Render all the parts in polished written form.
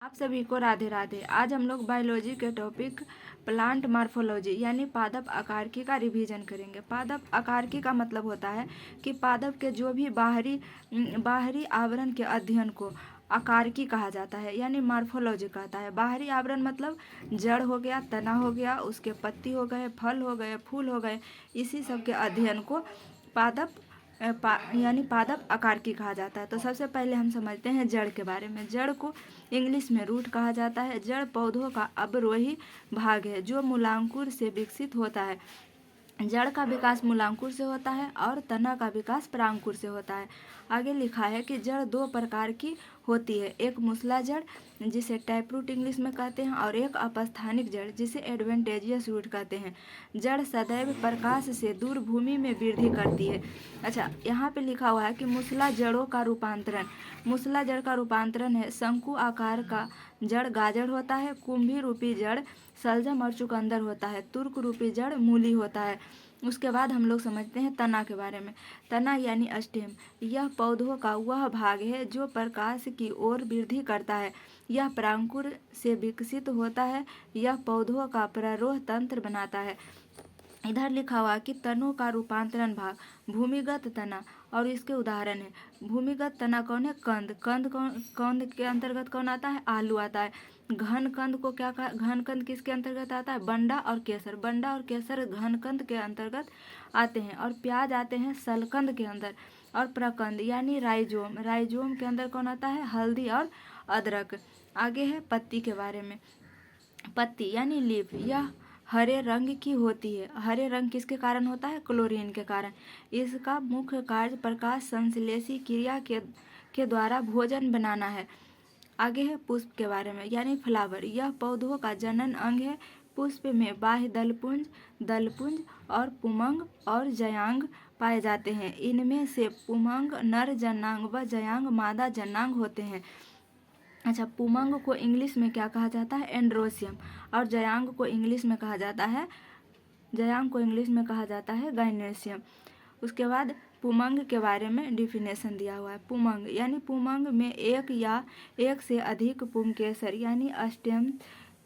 आप सभी को राधे राधे। आज हम लोग बायोलॉजी के टॉपिक प्लांट मॉर्फोलॉजी यानी पादप आकारिकी का रिवीजन करेंगे। पादप आकारिकी का मतलब होता है कि पादप के जो भी बाहरी आवरण के अध्ययन को आकारिकी कहा जाता है, यानी मॉर्फोलॉजी कहता है। बाहरी आवरण मतलब जड़ हो गया, तना हो गया, उसके पत्ती हो गए, फल हो गए, फूल हो गए, इसी सब के अध्ययन को यानी पादप आकारिकी कहा जाता है। तो सबसे पहले हम समझते हैं जड़ के बारे में। जड़ को इंग्लिश में रूट कहा जाता है। जड़ पौधों का अवरोही भाग है जो मूलांकुर से विकसित होता है। जड़ का विकास मूलांकुर से होता है और तना का विकास परांकुर से होता है। आगे लिखा है कि जड़ दो प्रकार की होती है, एक मूसला जड़ जिसे टैपरूट इंग्लिश में कहते हैं और एक अपस्थानिक जड़ जिसे एडवेंटेजियस रूट कहते हैं। जड़ सदैव प्रकाश से दूर भूमि में वृद्धि करती है। अच्छा, यहाँ पे लिखा हुआ है कि मूसला जड़ों का रूपांतरण। मूसला जड़ का रूपांतरण है शंकु आकार का जड़ गाजर होता है, कुंभी रूपी जड़ सलजम और चुकंदर होता है, तुर्क रूपी जड़ मूली होता है। उसके बाद हम लोग समझते हैं तना के बारे में। तना यानी स्टेम, यह पौधों का वह भाग है जो प्रकाश की ओर वृद्धि करता है। यह परांकुर से विकसित होता है। यह पौधों का प्ररोह तंत्र बनाता है। इधर लिखा हुआ कि तनों का रूपांतरण भाग, भूमिगत तना और इसके उदाहरण है। भूमिगत तना कौन है? कंद के अंतर्गत कौन आता है? आलू आता है। घन कंद को क्या कहा? घन कंद किसके अंतर्गत आता है? बंडा और केसर। बंडा और केसर घन कंद के अंतर्गत आते हैं। और प्याज आते हैं सलकंद के अंदर। और प्रकंद यानी राइजोम, राइजोम के अंदर कौन आता है? हल्दी और अदरक। आगे है पत्ती के बारे में। पत्ती यानी लीफ, यह हरे रंग की होती है। हरे रंग किसके कारण होता है? क्लोरीन के कारण। इसका मुख्य कार्य प्रकाश संश्लेषी क्रिया के द्वारा भोजन बनाना है। आगे है पुष्प के बारे में, यानी फ्लावर, यह पौधों का जनन अंग है। पुष्प में बाह्य दलपुंज और पुमंग और जयांग पाए जाते हैं। इनमें से पुमंग नर जनांग व जयांग मादा जनांग होते हैं। अच्छा, पुमंग को इंग्लिश में क्या कहा जाता है? एंड्रोसियम। और जयांग को इंग्लिश में कहा जाता है गाइनेसियम। उसके बाद पुमंग के बारे में डिफिनेशन दिया हुआ है। पुमंग यानी पुमंग में एक या एक से अधिक पुंकेसर यानी स्टेम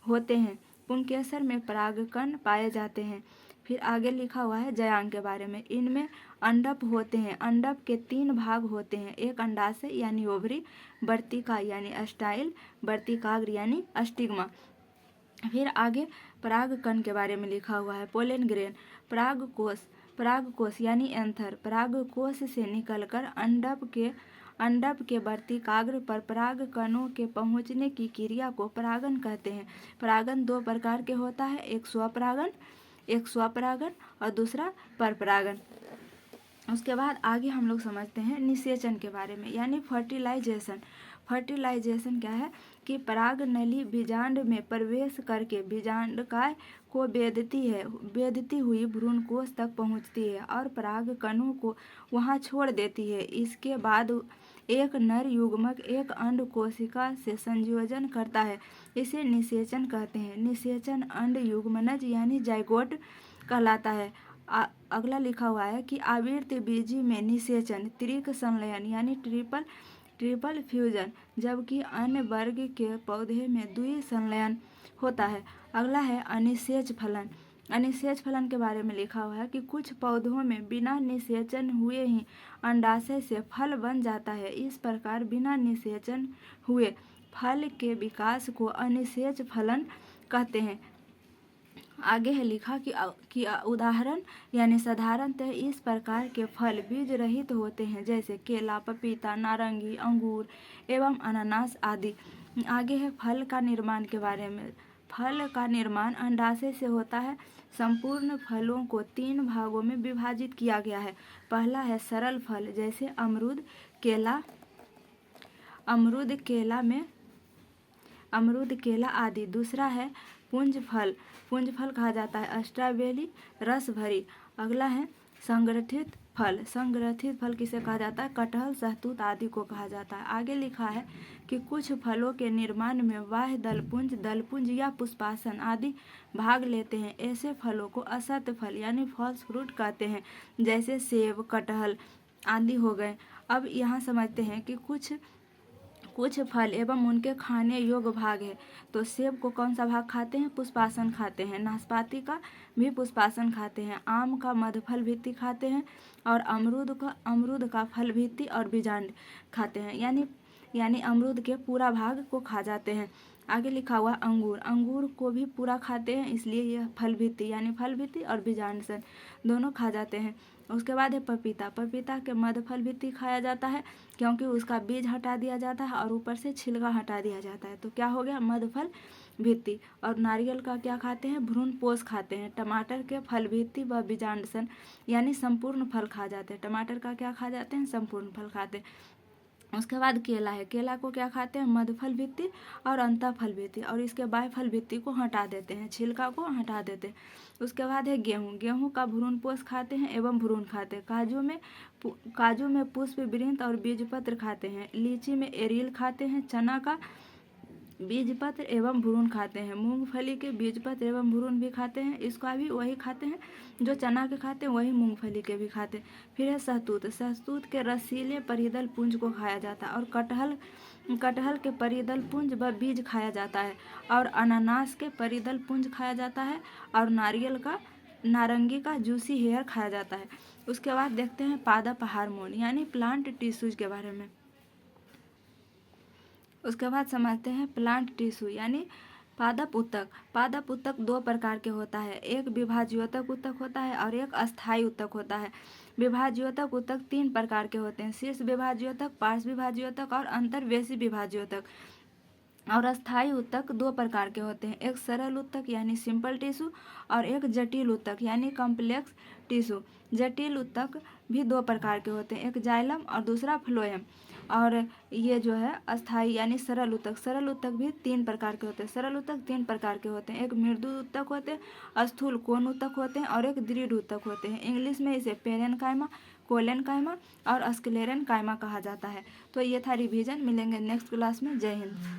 होते हैं। पुंकेसर में परागकण पाए जाते हैं। फिर आगे लिखा हुआ है जयांग के बारे में। इनमें अंडप होते हैं। अंडप के 3 भाग होते हैं, एक अंडाशय यानी ओवरी, वर्तिका यानी स्टाइल, वर्तिकाग्र यानी स्टिग्मा। फिर आगे परागकण के बारे में लिखा हुआ है। पोलन ग्रेन, परागकोश यानी एंथर, परागकोश से निकलकर अंडप के वर्तिकाग्र पर परागकणों के पहुंचने की क्रिया को परागन कहते हैं। परागन 2 प्रकार के होता है, एक स्वपरागन और दूसरा परपरागन। उसके बाद आगे हम लोग समझते हैं निषेचन के बारे में, यानी फर्टिलाइजेशन। फर्टिलाइजेशन क्या है? कि पराग नली बीजांड में प्रवेश करके बीजांडकाय को बेधती हुई भ्रूणकोश तक पहुंचती है और पराग कणों को वहां छोड़ देती है। इसके बाद एक नर युग्मक एक अंड कोशिका से संयोजन करता है, इसे निषेचन कहते हैं। निषेचन अंड युग्मनज यानी जाइगोट कहलाता है। अगला लिखा हुआ है कि आवृत्त बीजी में निषेचन त्रिक संलयन यानी ट्रिपल फ्यूजन, जबकि अन्य वर्ग के पौधे में द्वि संलयन होता है। अगला है अनिषेच फलन। अनिषेच फलन के बारे में लिखा हुआ है कि कुछ पौधों में बिना निषेचन हुए ही अंडाशय से फल बन जाता है। इस प्रकार बिना निषेचन हुए फल के विकास को अनिषेच फलन कहते हैं। आगे है लिखा कि उदाहरण यानी साधारणतः इस प्रकार के फल बीज रहित होते हैं, जैसे केला, पपीता, नारंगी, अंगूर एवं अनानास आदि। आगे है फल का निर्माण के बारे में। फल का निर्माण अंडाशय से होता है। संपूर्ण फलों को 3 भागों में विभाजित किया गया है। पहला है सरल फल, जैसे अमरूद, केला आदि। दूसरा है पुंज फल कहा जाता है स्ट्रॉबेरी, रस भरी। अगला है संगठित फल किसे कहा जाता है? कटहल, सहतूत आदि को कहा जाता है। आगे लिखा है कि कुछ फलों के निर्माण में बाह्य दलपुंज या पुष्पासन आदि भाग लेते हैं। ऐसे फलों को असत फल यानी फॉल्स फ्रूट कहते हैं, जैसे सेब, कटहल आदि हो गए। अब यहाँ समझते हैं कि कुछ कुछ फल एवं उनके खाने योग्य भाग है। तो सेब को कौन सा भाग खाते हैं? पुष्पासन खाते हैं। नाशपाती का भी पुष्पासन खाते हैं। आम का मध्यफल भित्ति खाते हैं और अमरूद का फल भित्ति और बीजांड खाते हैं, यानी अमरूद के पूरा भाग को खा जाते हैं। आगे लिखा हुआ अंगूर को भी पूरा खाते हैं, इसलिए यह फल भित्ति यानी फल भित्ति और बीजांड दोनों खा जाते हैं। उसके बाद है पपीता के मध्यफल भित्ति खाया जाता है, क्योंकि उसका बीज हटा दिया जाता है और ऊपर से छिलका हटा दिया जाता है, तो क्या हो गया? मध्यफल भित्ति। और नारियल का क्या खाते हैं? भ्रूण पोष खाते हैं। टमाटर के फल भित्ति व बीजांड यानी संपूर्ण फल खा जाते हैं। टमाटर का क्या खा जाते हैं? संपूर्ण फल खाते हैं। उसके बाद केला है। केला को क्या खाते हैं? मध्यफल भित्ति और अंतःफल भित्ति, और इसके बाह्यफल भित्ति को हटा देते हैं, छिलका को हटा देते हैं। उसके बाद है गेहूँ का भ्रूण पोष खाते हैं एवं भ्रूण खाते हैं। काजू में पुष्प वृंत और बीजपत्र खाते हैं। लीची में एरियल खाते हैं। चना का बीजपत्र एवं भ्रूण खाते हैं। मूंगफली के बीजपत्र एवं भ्रूण भी खाते हैं, इसका भी वही खाते हैं जो चना के खाते हैं, वही मूंगफली के भी खाते हैं। फिर है शहतूत के रसीले परिदल पुंज को खाया जाता है, और कटहल के परिदल पुंज व बीज खाया जाता है, और अनानास के परिदल पुंज खाया जाता है, और नारंगी का जूसी हेयर खाया जाता है। उसके बाद देखते हैं पादप हार्मोन यानी प्लांट टिश्यूज के बारे में। उसके बाद समझते हैं प्लांट टिश्यू यानी पादप ऊतक 2 प्रकार के होता है। एक विभाज्योतक ऊतक होता है और एक अस्थायी ऊतक होता है। विभाज्योतक ऊतक 3 प्रकार के होते हैं: शीर्ष विभाज्योतक, पार्श्व विभाज्योतक और अंतर्वेशी विभाज्योतक। और अस्थायी ऊतक 2 प्रकार के होते हैं, एक सरल ऊतक यानी सिंपल टिश्यू और एक जटिल ऊतक यानी कॉम्प्लेक्स टिश्यू। जटिल ऊतक भी 2 प्रकार के होते हैं, एक जाइलम और दूसरा फ्लोएम। और ये जो है अस्थायी यानी सरल ऊतक भी 3 प्रकार के होते हैं। सरल ऊतक 3 प्रकार के होते हैं, एक मृदु ऊतक होते हैं, स्थूल कोन ऊतक होते हैं और एक दृढ़ ऊतक होते हैं। इंग्लिश में इसे पेरेनकाइमा, कोलेनकाइमा और स्क्लेरेनकाइमा कहा जाता है। तो ये था रिवीजन। मिलेंगे नेक्स्ट क्लास में। जय हिंद।